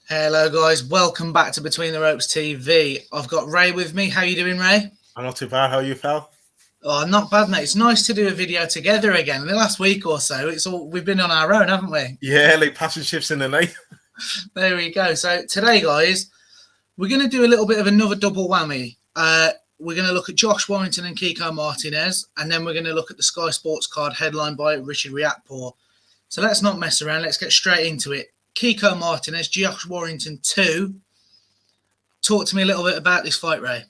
Hello guys, welcome back to Between the Ropes TV. I've got Ray with me. How you doing, Ray? I'm not too bad. How are you, pal? Oh, not bad, mate. It's nice to do a video together again. In the last week or so, we've been on our own, haven't we? Yeah, like passing ships in the night. There we go. So today, guys, we're going to do a little bit of another double whammy. We're going to look at Josh Warrington and Kiko Martinez, and then we're going to look at the Sky Sports card headlined by Richard Riakporhe. So let's not mess around. Let's get straight into it. Kiko Martinez, Josh Warrington 2. Talk to me a little bit about this fight, Ray.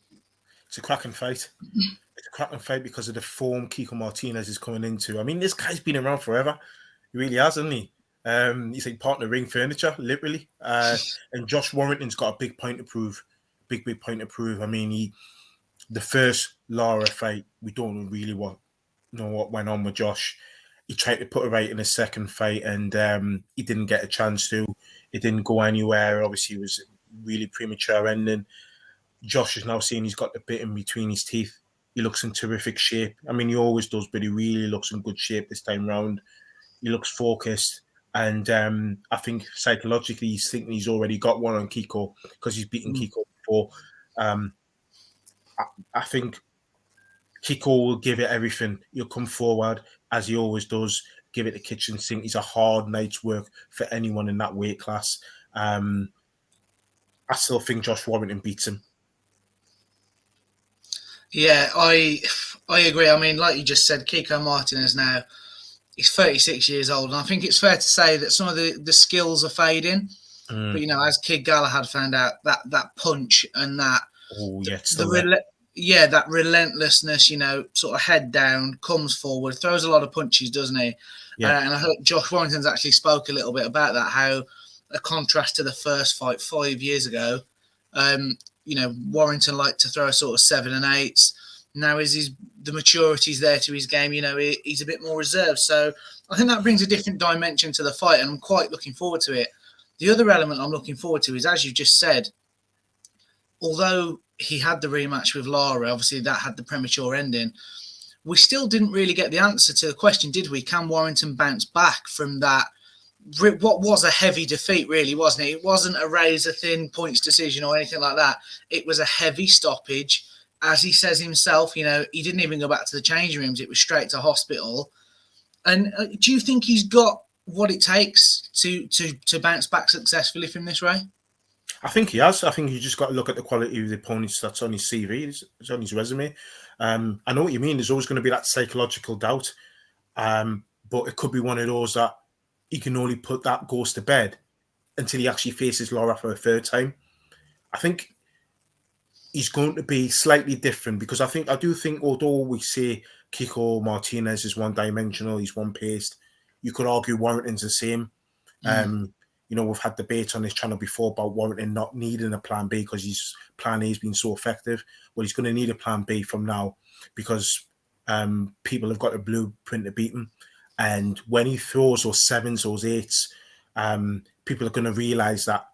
It's a cracking fight. It's a cracking fight because of the form Kiko Martinez is coming into. I mean, this guy's been around forever. He really has, hasn't he? He's like part of the ring furniture, literally. And Josh Warrington's got a big point to prove. Big point to prove. I mean, the first Lara fight, we don't really know what went on with Josh. He tried to put it right in his second fight, and he didn't get a chance to. It didn't go anywhere. Obviously, it was a really premature ending. Josh is now seeing he's got the bit in between his teeth. He looks in terrific shape. I mean, he always does, but he really looks in good shape this time round. He looks focused, and I think psychologically he's thinking he's already got one on Kiko because he's beaten Kiko before. I think Kiko will give it everything. He'll come forward, as he always does, give it the kitchen sink. He's a hard night's work for anyone in that weight class. I still think Josh Warrington beats him. Yeah, I agree. I mean, like you just said, Kiko Martinez now, he's 36 years old, and I think it's fair to say that some of the skills are fading. But, you know, as Kid Galahad found out, that punch and that... Oh, yeah, that relentlessness, you know, sort of head down, comes forward, throws a lot of punches, doesn't he? Yeah. And I heard Josh Warrington's actually spoke a little bit about that, how a contrast to the first fight 5 years ago, you know, Warrington liked to throw sort of 7 and 8s. Now the maturity's there to his game, you know, he's a bit more reserved. So I think that brings a different dimension to the fight, and I'm quite looking forward to it. The other element I'm looking forward to is, as you just said, although he had the rematch with Lara, obviously that had the premature ending, we still didn't really get the answer to the question, did we? Can Warrington bounce back from that? What was a heavy defeat, really, wasn't it? It wasn't a razor-thin points decision or anything like that. It was a heavy stoppage. As he says himself, you know, he didn't even go back to the changing rooms. It was straight to hospital. And do you think he's got what it takes to bounce back successfully from this, Ray? I think he has. I think you just got to look at the quality of the opponents that's on his CV, it's on his resume. I know what you mean. There's always going to be that psychological doubt. But it could be one of those that he can only put that ghost to bed until he actually faces Lara for a third time. I think he's going to be slightly different because I do think, although we say Kiko Martinez is one-dimensional, he's one-paced, you could argue Warrington's the same. You know, we've had debates on this channel before about Warrington not needing a plan B because his plan A has been so effective. Well, he's going to need a plan B from now because people have got a blueprint to beat him. And when he throws those 7s, those 8s, people are going to realise that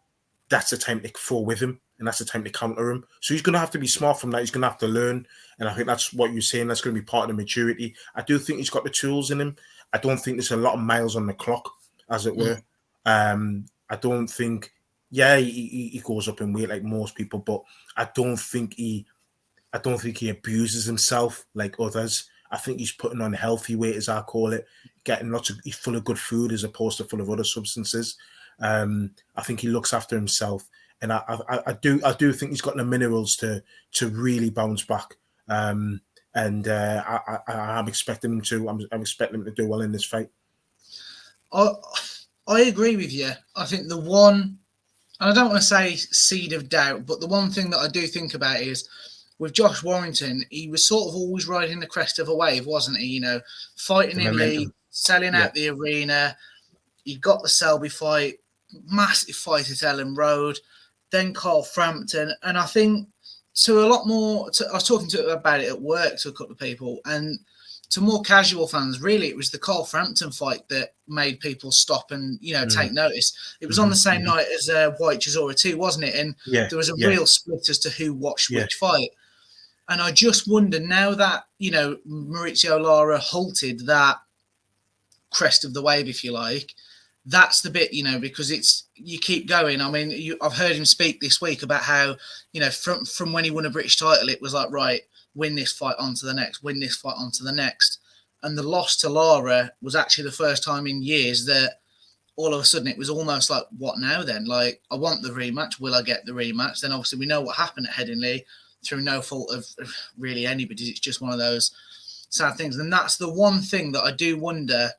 that's the time to throw with him and that's the time to counter him. So he's going to have to be smart from that. He's going to have to learn. And I think that's what you're saying. That's going to be part of the maturity. I do think he's got the tools in him. I don't think there's a lot of miles on the clock, as it were. I don't think, he goes up in weight like most people, but I don't think he abuses himself like others. I think he's putting on healthy weight, as I call it, he's full of good food as opposed to full of other substances. I think he looks after himself, and I do think he's got the minerals to really bounce back. I'm expecting him to. I'm expecting him to do well in this fight. I agree with you. I think the one, and I don't want to say seed of doubt, but the one thing that I do think about is with Josh Warrington, he was sort of always riding the crest of a wave, wasn't he? You know, fighting in League, selling out the arena. He got the Selby fight, massive fight at Ellen Road, then Carl Frampton. And I think to a lot more, I was talking about it at work to a couple of people, and to more casual fans, really, it was the Carl Frampton fight that made people stop and, you know, take notice. It was on the same night as White Chisora 2, wasn't it? And there was a real split as to who watched which fight. And I just wonder now that, you know, Maurizio Lara halted that crest of the wave, if you like, that's the bit, because you keep going. I mean, I've heard him speak this week about how, from when he won a British title, it was like, right, win this fight on to the next, win this fight on to the next. And the loss to Lara was actually the first time in years that all of a sudden it was almost like, what now then? Like, I want the rematch. Will I get the rematch? Then obviously we know what happened at Headingley through no fault of really anybody's. It's just one of those sad things. And that's the one thing that I do wonder,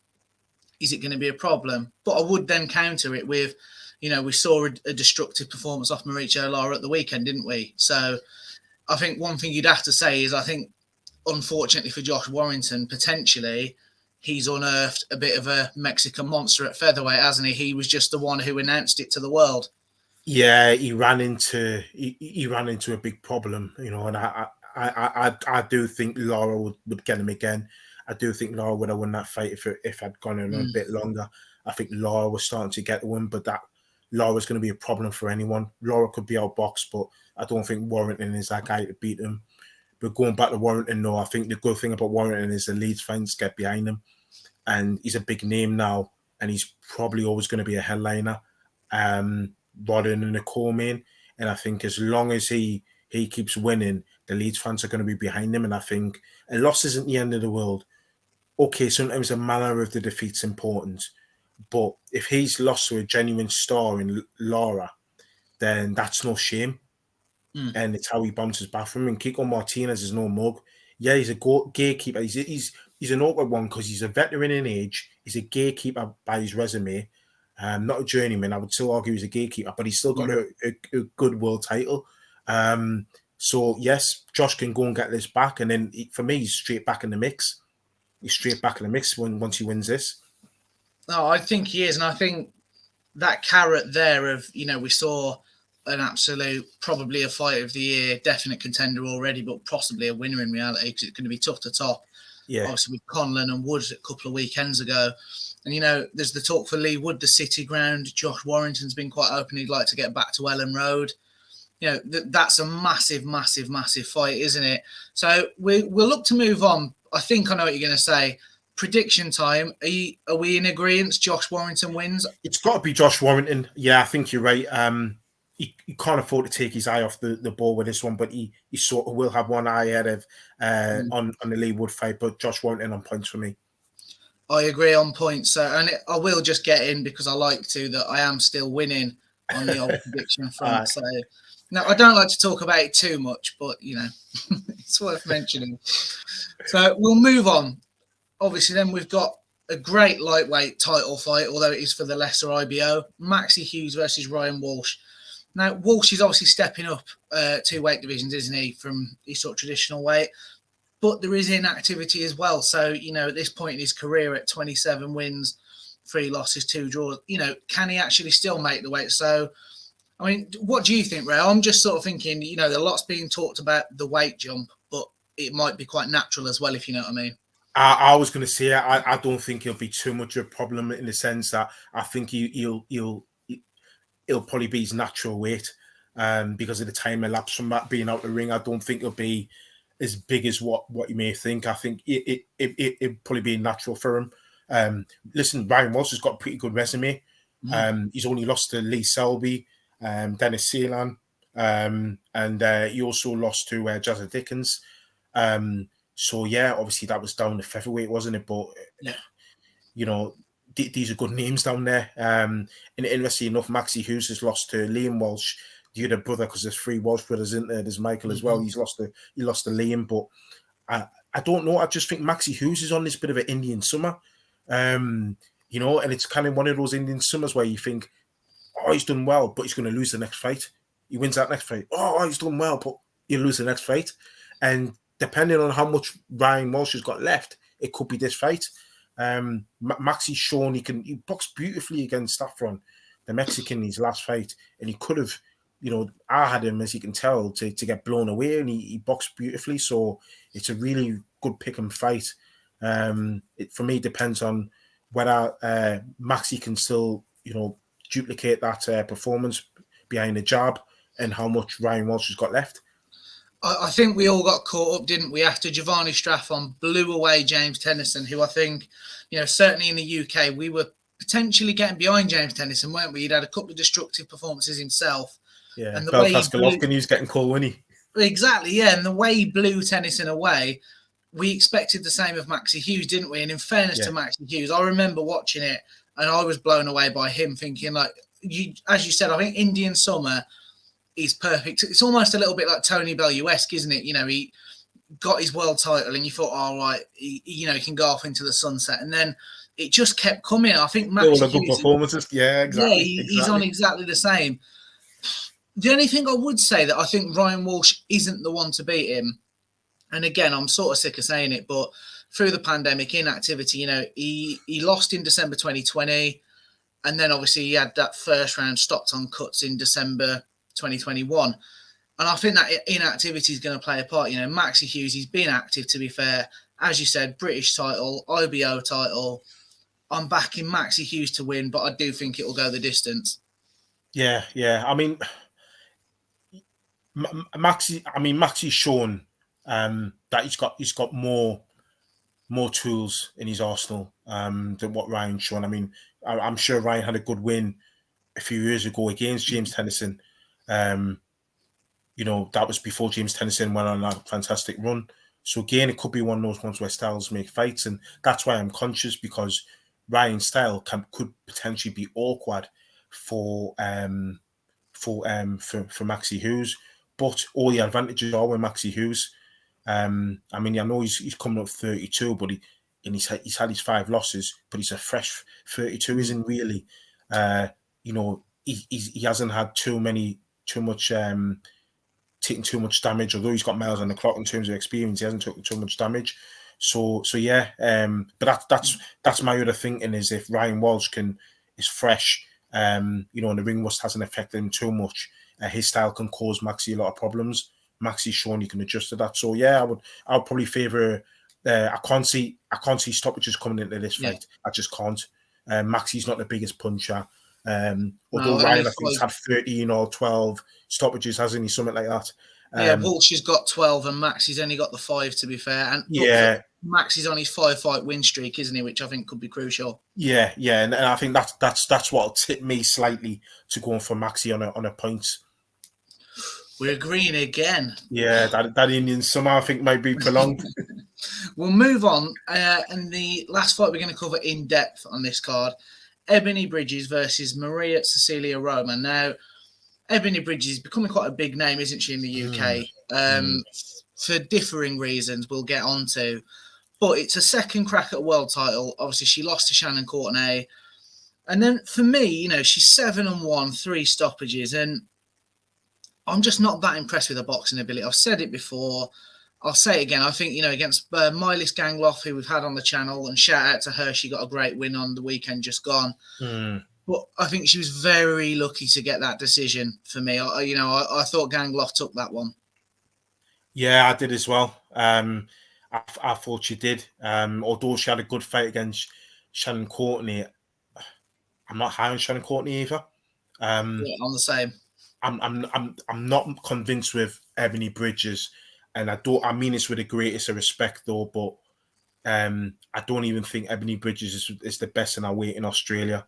is it going to be a problem? But I would then counter it with, we saw a destructive performance off Mauricio Lara at the weekend, didn't we? So I think one thing you'd have to say is, I think, unfortunately for Josh Warrington, potentially, he's unearthed a bit of a Mexican monster at featherweight, hasn't he? He was just the one who announced it to the world. Yeah, he ran into a big problem, and I do think Lara would get him again. I do think Lara would have won that fight if I'd gone in a bit longer. I think Lara was starting to get the win, but that Lara's going to be a problem for anyone. Lara could be outboxed, but I don't think Warrington is that guy to beat him. But going back to Warrington, no, I think the good thing about Warrington is the Leeds fans get behind him, and he's a big name now, and he's probably always going to be a headliner rather than a co-main. And I think as long as he keeps winning, the Leeds fans are going to be behind him. And I think a loss isn't the end of the world. Okay, sometimes the manner of the defeat's important, but if he's lost to a genuine star in Lara, then that's no shame. And it's how he bounces back from him. And Kiko Martinez is no mug. Yeah, he's a gatekeeper. He's an awkward one because he's a veteran in age. He's a gatekeeper by his resume. Not a journeyman. I would still argue he's a gatekeeper, but he's still got a good world title. So, yes, Josh can go and get this back. And then, for me, he's straight back in the mix. He's straight back in the mix once he wins this. No, I think he is. And I think that carrot there of, we saw an absolute, probably a fight of the year, definite contender already, but possibly a winner in reality, because it's going to be tough to top. Yeah. Obviously with Conlon and Wood a couple of weekends ago. And, there's the talk for Lee Wood, the City ground. Josh Warrington's been quite open. He'd like to get back to Ellen Road. That's a massive, massive, massive fight, isn't it? So we'll look to move on. I think I know what you're going to say. Prediction time. Are we in agreement? Josh Warrington wins? It's got to be Josh Warrington. Yeah, I think you're right. He can't afford to take his eye off the ball with this one, but he sort of will have one eye ahead of on the Lee Wood fight. But Josh Warrington on points for me. I agree on points. So, and I will just get in because I like to that I am still winning on the old prediction front. So, no, I don't like to talk about it too much, but it's worth mentioning. So we'll move on. Obviously, then we've got a great lightweight title fight, although it is for the lesser IBO. Maxi Hughes versus Ryan Walsh. Now, Walsh is obviously stepping up 2 weight divisions, isn't he, from his sort of traditional weight? But there is inactivity as well. So, at this point in his career at 27 wins, 3 losses, 2 draws, can he actually still make the weight? So, I mean, what do you think, Ray? I'm just sort of thinking, a lot's being talked about the weight jump, but it might be quite natural as well, if you know what I mean. I was going to say, I don't think it'll be too much of a problem in the sense that I think he'll probably be his natural weight because of the time elapsed from that being out the ring. I don't think it'll be as big as what you may think. I think it'd probably be natural for him. Listen, Ryan Walsh has got a pretty good resume. He's only lost to Lee Selby, Dennis Seelan, and he also lost to Jazza Dickens. So, yeah, obviously that was down to featherweight, wasn't it? But, these are good names down there. And interestingly enough, Maxi Hughes has lost to Liam Walsh, the other brother, because there's 3 Walsh brothers, isn't there? There's Michael as well. He lost to Liam. But I don't know. I just think Maxi Hughes is on this bit of an Indian summer. And it's kind of one of those Indian summers where you think, oh, he's done well, but he's going to lose the next fight. He wins that next fight. Oh, he's done well, but he'll lose the next fight. And depending on how much Ryan Walsh has got left, it could be this fight. Maxi's shown he boxed beautifully against Saffron, the Mexican, in his last fight, and he could have, I had him, as you can tell, to get blown away, and he boxed beautifully. So it's a really good pick and fight. It for me depends on whether Maxi can still, duplicate that performance behind the jab, and how much Ryan Walsh has got left. I think we all got caught up, didn't we, after Giovanni Straffon blew away James Tennyson, who I think, certainly in the UK, we were potentially getting behind James Tennyson, weren't we? He'd had a couple of destructive performances himself. Yeah, And the way Belfast Golovkin, he was getting cool, wasn't he? Exactly, yeah. And the way he blew Tennyson away, we expected the same of Maxi Hughes, didn't we? And in fairness to Maxi Hughes, I remember watching it and I was blown away by him, thinking, like, as you said, I think Indian Summer is perfect. It's almost a little bit like Tony Bellew-esque, isn't it? You know, he got his world title and you thought, all right, he can go off into the sunset. And then it just kept coming. I think Maxi Hughes, good performances. Yeah, exactly. Yeah, he's on exactly the same. The only thing I would say that I think Ryan Walsh isn't the one to beat him, and again, I'm sort of sick of saying it, but through the pandemic, inactivity, you know, he lost in December 2020, and then obviously he had that first round stopped on cuts in December 2021. And I think that inactivity is going to play a part. You know, Maxi Hughes, he's been active, to be fair. As you said, British title, IBO title. I'm backing Maxi Hughes to win, but I do think it will go the distance. Yeah. I mean, Maxi's shown that he's got more tools in his arsenal than what Ryan's shown. I mean, I'm sure Ryan had a good win a few years ago against James Tennyson. You know, that was before James Tennyson went on a fantastic run. So again, it could be one of those ones where styles make fights, and that's why I'm conscious, because Ryan's style could potentially be awkward for Maxi Hughes. But all the advantages are with Maxi Hughes. I mean, I know he's coming up 32, but he's had his 5 losses, but he's a fresh 32, isn't really. You know, he hasn't had taken too much damage, although he's got miles on the clock in terms of experience. He hasn't taken too much damage. So yeah. But that's my other thinking, is if Ryan Walsh is fresh, you know, and the ring rust hasn't affected him too much, his style can cause Maxi a lot of problems. Maxi's shown he can adjust to that. So yeah, I would probably favour. I can't see stoppages coming into this fight. I just can't. Maxi's not the biggest puncher. Although Ryan, I think, he's had 13 or 12 stoppages, hasn't he? Something like that. Walsh has got 12 and Maxi's only got the 5, to be fair. And Maxi's on his 5-fight win streak, isn't he? Which I think could be crucial. Yeah, and I think that's what'll tip me slightly to going for Maxi on a point. We're agreeing again. Yeah, that Indian Summer, I think, might be prolonged. We'll move on. And the last fight we're going to cover in depth on this card, Ebony Bridges versus Maria Cecilia Roma. Now, Ebony Bridges is becoming quite a big name, isn't she, in the UK? For differing reasons we'll get onto. But it's a second crack at a world title. Obviously, she lost to Shannon Courtenay. And then for me, you know, she's 7-1, 3 stoppages. And I'm just not that impressed with her boxing ability. I've said it before. I'll say it again. I think, you know, against Mylis Gangloff, who we've had on the channel, and shout out to her, she got a great win on the weekend just gone. But I think she was very lucky to get that decision for me. I thought Gangloff took that one. Yeah, I did as well. I thought she did. Although she had a good fight against Shannon Courtenay, I'm not high on Shannon Courtenay either. I'm the same. I'm not convinced with Ebony Bridges, and I mean this with the greatest of respect though, but I don't even think Ebony Bridges is the best in our weight in Australia.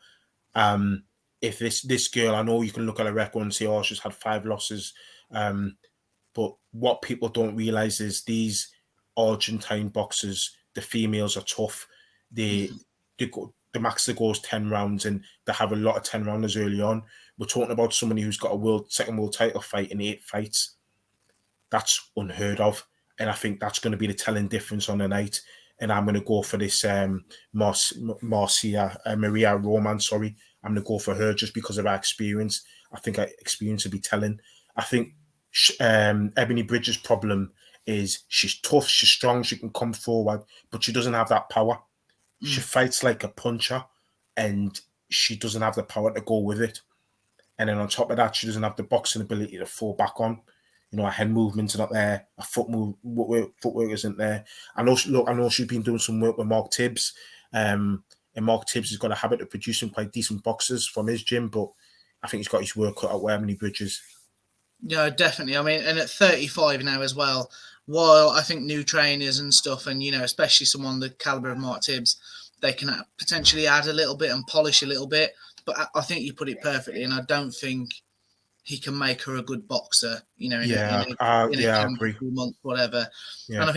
If this girl, I know you can look at her record and say, oh, she's had 5 losses, but what people don't realize is these Argentine boxers, the females are tough. The max that goes 10 rounds, and they have a lot of 10 rounders early on. We're talking about somebody who's got a second world title fight in 8 fights. That's unheard of, and I think that's going to be the telling difference on the night. And I'm going to go for this Maria Roma. Sorry, I'm going to go for her just because of her experience. I think her experience will be telling. I think Ebony Bridges' problem is she's tough, she's strong, she can come forward, but she doesn't have that power. She fights like a puncher, and she doesn't have the power to go with it. And then on top of that, she doesn't have the boxing ability to fall back on. You know, her hand movements are not there. Her footwork isn't there. I know she's been doing some work with Mark Tibbs. And Mark Tibbs has got a habit of producing quite decent boxers from his gym, but I think he's got his work cut out with Ebony Bridges. Yeah, definitely. I mean, and at 35 now as well, while I think new trainers and stuff, and, you know, especially someone the caliber of Mark Tibbs, they can potentially add a little bit and polish a little bit. But I think you put it perfectly, and I don't think he can make her a good boxer, in a agree. few months, whatever. Yeah. And I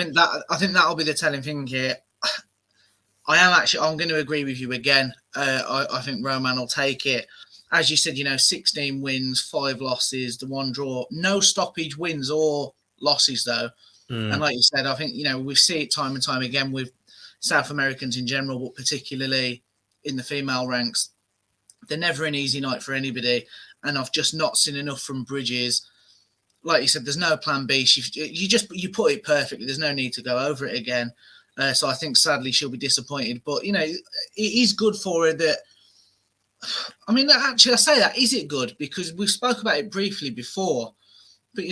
think that'll be the telling thing here. I'm going to agree with you again. I think Roman will take it. As you said, 16 wins, 5 losses, the 1 draw, no stoppage wins or losses though. And like you said, I think, we see it time and time again with South Americans in general, but particularly in the female ranks. They're never an easy night for anybody. And I've just not seen enough from Bridges. Like you said, there's no plan B. You put it perfectly. There's no need to go over it again. So I think sadly she'll be disappointed. But, it is good for her that, I mean, actually I say that, is it good? Because we spoke about it briefly before. But,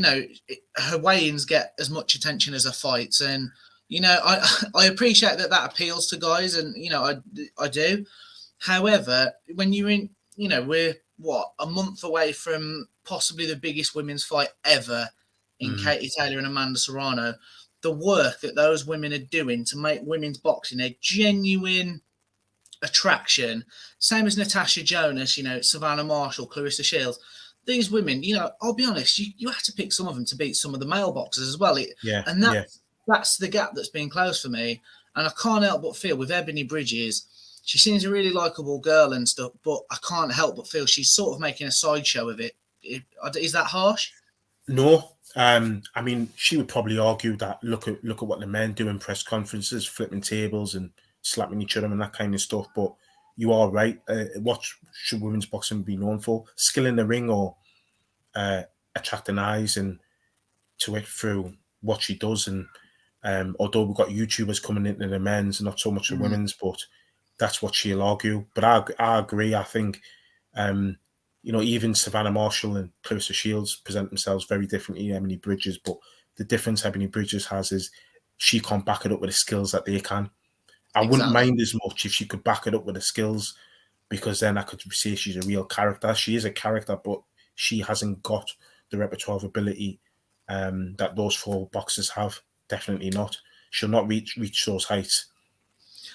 her weigh-ins get as much attention as her fights. And, I appreciate that appeals to guys. And, I do. However, when you're in, we're, a month away from possibly the biggest women's fight ever in Katie Taylor and Amanda Serrano, the work that those women are doing to make women's boxing a genuine attraction, same as Natasha Jonas, Savannah Marshall, Clarissa Shields. These women, I'll be honest, you have to pick some of them to beat some of the male boxers as well. That's the gap that's been closed for me. And I can't help but feel with Ebony Bridges, she seems a really likable girl and stuff, but I can't help but feel she's sort of making a sideshow of it. Is that harsh? No. I mean, she would probably argue that look at what the men do in press conferences, flipping tables and slapping each other and that kind of stuff. But you are right. What should women's boxing be known for? Skill in the ring or attracting eyes and to it through what she does. And although we've got YouTubers coming into the men's, not so much the women's, but that's what she'll argue. But I agree. I think, even Savannah Marshall and Clarissa Shields present themselves very differently to Ebony Bridges. But the difference Ebony Bridges has is she can't back it up with the skills that they can. I wouldn't mind as much if she could back it up with the skills, because then I could say she's a real character. She is a character, but she hasn't got the repertoire of ability that those 4 boxers have. Definitely not. She'll not reach those heights.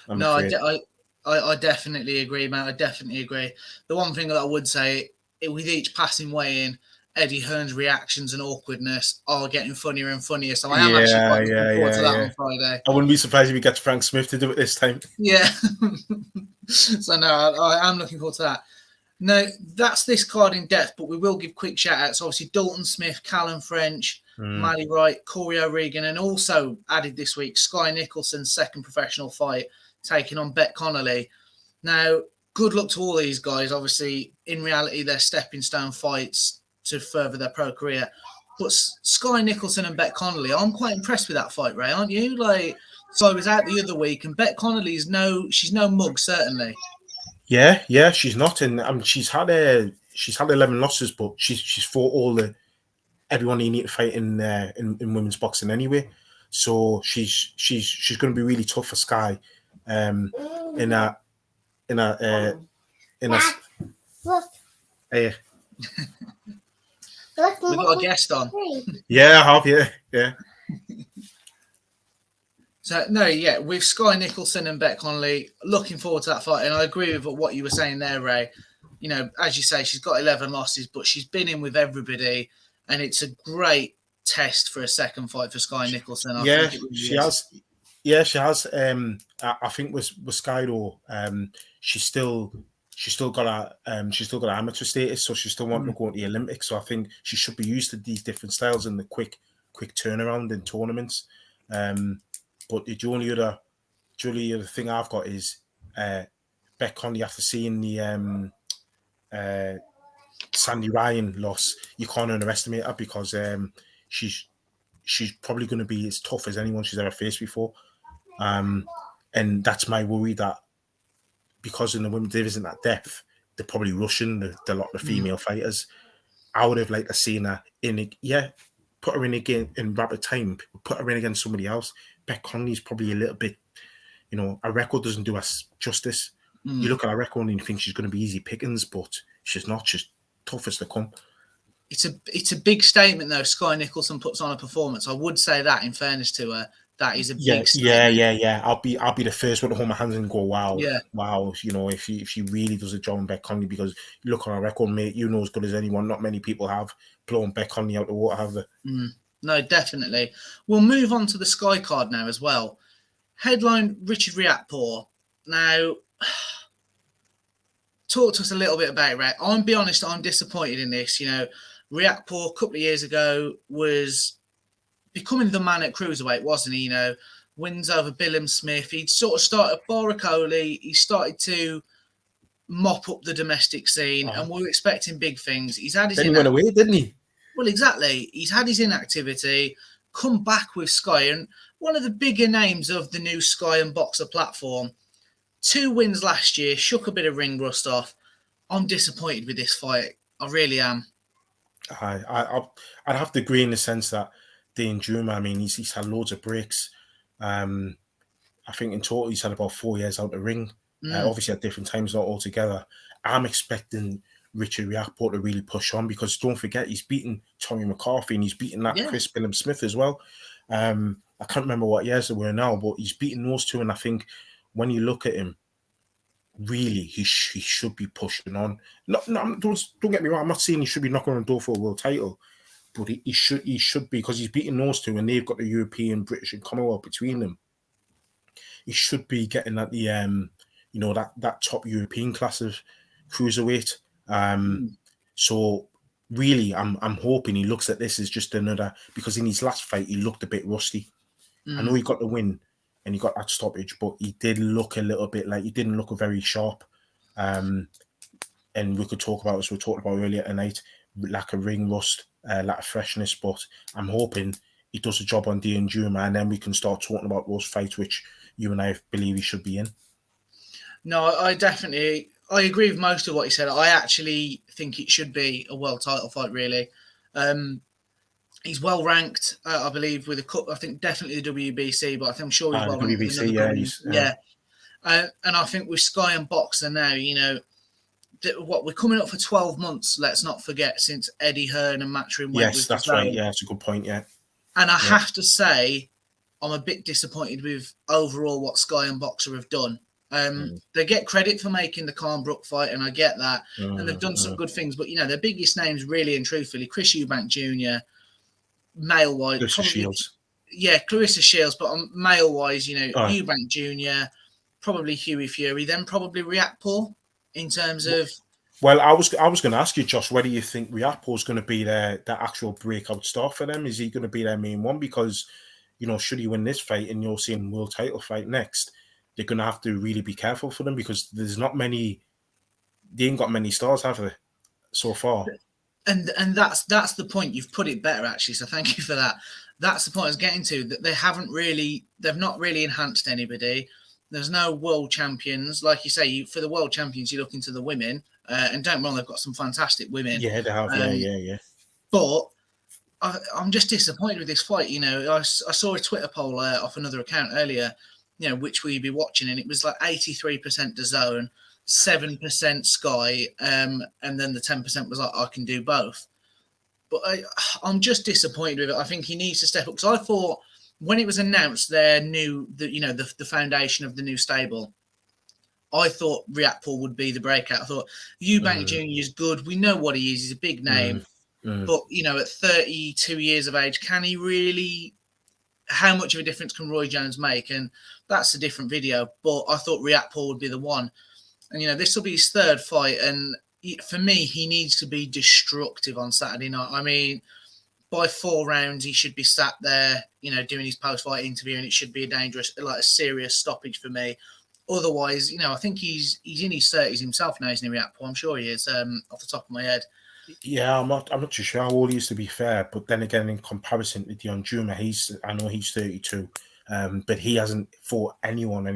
I definitely agree, mate. I definitely agree. The one thing that I would say, with each passing weigh-in, Eddie Hearn's reactions and awkwardness are getting funnier and funnier. So I am actually quite looking forward to that on Friday. I wouldn't be surprised if we get Frank Smith to do it this time. Yeah. So no, I am looking forward to that. No, that's this card in depth, but we will give quick shout-outs. Obviously, Dalton Smith, Callum French, Maddie Wright, Corey O'Regan, and also added this week, Sky Nicholson's second professional fight, taking on Bet Connolly. Now, good luck to all these guys. Obviously, in reality, they're stepping stone fights to further their pro career. But Sky Nicholson and Bet Connolly, I'm quite impressed with that fight, Ray, aren't you? So I was out the other week, and Bet Connolly's she's no mug, certainly. Yeah, she's not, and she's had 11 losses, but she's fought everyone you need to fight in women's boxing anyway. So she's going to be really tough for Sky. We've got a guest on. Yeah, I have. Yeah. So with Sky Nicholson and Bet Connolly, looking forward to that fight. And I agree with what you were saying there, Ray. As you say, she's got 11 losses, but she's been in with everybody, and it's a great test for a second fight for Sky Nicholson. She has. Yeah, she has. I think with Sky though, she's still got amateur status, so she's still wanting to go to the Olympics. So I think she should be used to these different styles and the quick turnaround in tournaments. But the only other thing I've got is Bet Connolly, after seeing the Sandy Ryan loss, you can't underestimate her, because she's probably going to be as tough as anyone she's ever faced before. And that's my worry, that because in the women's division that depth, they're probably rushing the lot of the female fighters. I would have liked to see her put her in again in rapid time, put her in against somebody else. Bet Connolly's probably a little bit, her record doesn't do us justice. You look at her record and you think she's going to be easy pickings, but she's not. She's tough as they come. It's a big statement though. Sky Nicholson puts on a performance. I would say that, in fairness to her, that is a Yeah, big statement. I'll be the first one to hold my hands and go, wow, Yeah. wow. You know, if she really does a job on Beck Conley, because you look on our record, mate, you know as good as anyone. Not many people have blown Beck Conley out the water, have they? No, definitely. We'll move on to the Sky card now as well. Headline: Richard Riakporhe. Now, talk to us a little bit about it, right? I'll be honest, I'm disappointed in this. You know, Riakporhe a couple of years ago was becoming the man at cruiserweight, wasn't he? You know, wins over Billum Smith. He'd sort of started Boracoli. He started to mop up the domestic scene, and we were expecting big things. He's had his Then he went away, didn't he? Well, exactly. He's had his inactivity, come back with Sky, and one of the bigger names of the new Sky and Boxer platform. 2 wins last year, shook a bit of ring rust off. I'm disappointed with this fight. I really am. I'd have to agree in the sense that Deion Jumah, I mean, he's had loads of breaks. I think in total he's had about 4 years out the ring. Obviously at different times, not all together. I'm expecting Richard Riakporhe to really push on, because don't forget he's beaten Tommy McCarthy and he's beaten that Chris Billum Smith as well. I can't remember what years they were now, but he's beaten those two, and I think when you look at him, really he should be pushing on. Don't get me wrong, I'm not saying he should be knocking on the door for a world title, but he should be, because he's beaten those two and they've got the European, British and Commonwealth between them. He should be getting at the that top European class of cruiserweight. So really, I'm hoping he looks at this as just another, because in his last fight he looked a bit rusty. I know he got the win and he got that stoppage, but he did look a little bit like he didn't look very sharp. And we could talk about, as we talked about earlier tonight, lack of ring rust, lack of freshness. But I'm hoping he does a job on Deion Jumah, and then we can start talking about those fights which you and I believe he should be in. No, I agree with most of what he said. I actually think it should be a world title fight, really. He's well ranked, I believe, with a cup. I think definitely the WBC, but I'm sure he's well ranked. WBC, and I think with Sky and Boxer now, you know, we're coming up for 12 months. Let's not forget, since Eddie Hearn and Matchroom went. Yes, that's right. Yeah, that's a good point. Yeah, and I have to say, I'm a bit disappointed with overall what Sky and Boxer have done. They get credit for making the Carnbrook fight, and I get that, and they've done some good things. But you know, their biggest names, really and truthfully, Chris Eubank Jr. Male wise, Clarissa Shields. Yeah, Clarissa Shields, but male wise, you know, Eubank Jr., probably Hughie Fury, then probably Riakporhe in terms of. Well, I was going to ask you, Josh, whether you think Riakporhe is going to be the actual breakout star for them. Is he going to be their main one? Because, you know, should he win this fight and you're seeing world title fight next, they're going to have to really be careful for them, because there's not many. They ain't got many stars, have they, so far? And that's the point. You've put it better, actually. So thank you for that. That's the point I was getting to. That they've not really enhanced anybody. There's no world champions, like you say. For the world champions, you look into the women, and don't get me wrong, they've got some fantastic women. Yeah, they have. Yeah. But I'm just disappointed with this fight. You know, I saw a Twitter poll off another account earlier. You know, which will you be watching? And it was like 83% DAZN, 7% Sky, and then the 10% was like, I can do both. But I'm just disappointed with it. I think he needs to step up, because I thought when it was announced the foundation of the new stable, I thought Riakporhe would be the breakout. I thought Eubank Jr. is good. We know what he is. He's a big name. But, you know, at 32 years of age, can he really... How much of a difference can Roy Jones make? And that's a different video. But I thought Riakporhe would be the one. And, you know, this will be his third fight. And for me, he needs to be destructive on Saturday night. I mean, by 4 rounds, he should be sat there, you know, doing his post-fight interview, and it should be a serious stoppage for me. Otherwise, you know, I think he's in his 30s himself now, isn't he, Riakporhe? I'm sure he is, off the top of my head. Yeah, I'm not too sure how old he is, to be fair. But then again, in comparison to Deion Jumah, I know he's 32, but he hasn't fought anyone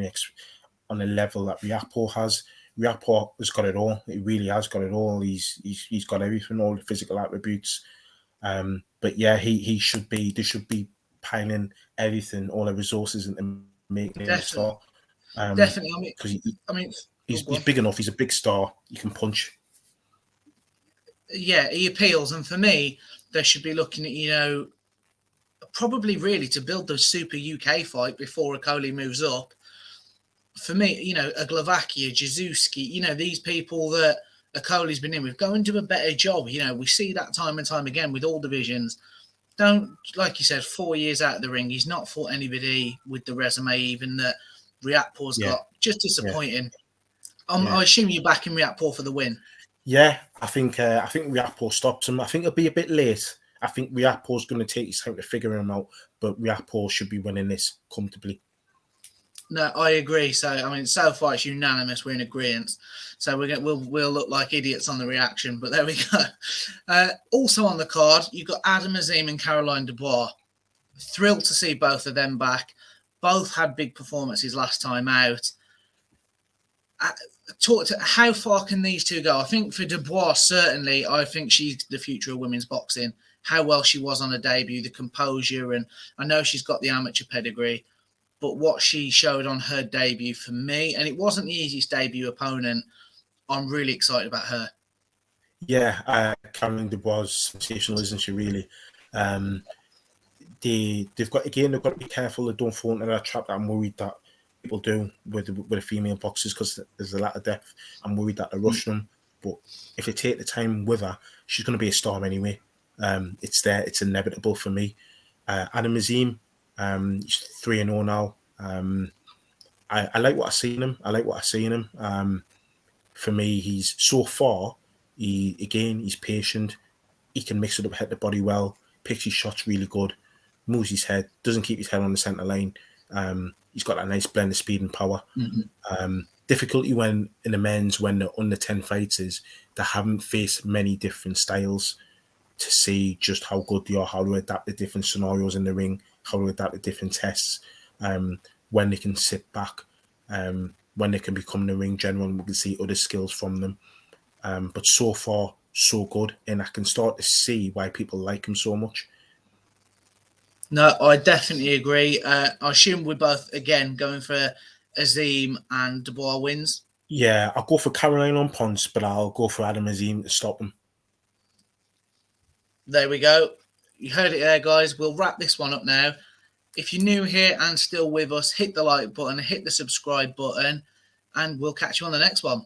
on a level that Riakporhe has. Riakporhe has got it all. He really has got it all. He's got everything, all the physical attributes. But yeah, he should be. They should be piling everything, all the resources into making him a star. Definitely. Because he's big enough. He's a big star. He can punch. Yeah, he appeals. And for me, they should be looking at, you know, probably really to build the Super UK fight before Okoli moves up. For me, you know, a Glavakia, Jazuski, you know, these people that Okoli's been in with, go and do a better job. You know, we see that time and time again with all divisions. Don't, like you said, 4 years out of the ring, he's not fought anybody with the resume even that Riakporhe's got. Just disappointing. I assume you're backing Riakporhe for the win. Yeah, I think Riakporhe stops him. I think it'll be a bit late. I think Riakporhe's going to take his time to figure him out, but Riakporhe should be winning this comfortably. No, I agree. So, I mean, so far it's unanimous. We're in agreement. So we'll look like idiots on the reaction, but there we go. Also on the card, you've got Adam Azeem and Caroline Dubois. Thrilled to see both of them back. Both had big performances last time out. How far can these two go? I think for Dubois, certainly, I think she's the future of women's boxing. How well she was on her debut, the composure, and I know she's got the amateur pedigree. But what she showed on her debut for me, and it wasn't the easiest debut opponent, I'm really excited about her. Yeah, Caroline Dubois is sensational, isn't she, really? They've got to be careful they don't fall into that trap that I'm worried that people do with the female boxers, because there's a lot of depth. I'm worried that they're rushing them. But if they take the time with her, she's going to be a star anyway. It's there. It's inevitable for me. Adam Azeem, he's 3-0 now. I like what I see in him. For me, he's so far. He's patient. He can mix it up, hit the body well, picks his shots really good, moves his head, doesn't keep his head on the centre line. He's got that nice blend of speed and power. Difficulty when in the men's, when they're under 10 fights, is they haven't faced many different styles to see just how good they are, how to adapt to different scenarios in the ring, how to adapt to different tests, when they can sit back, when they can become the ring general, and we can see other skills from them. But so far, so good, and I can start to see why people like him so much. No, I definitely agree. I assume we're both, again, going for Azeem and Dubois wins. Yeah, I'll go for Caroline on punts, but I'll go for Adam Azeem to stop him. There we go. You heard it there, guys. We'll wrap this one up now. If you're new here and still with us, hit the like button, hit the subscribe button, and we'll catch you on the next one.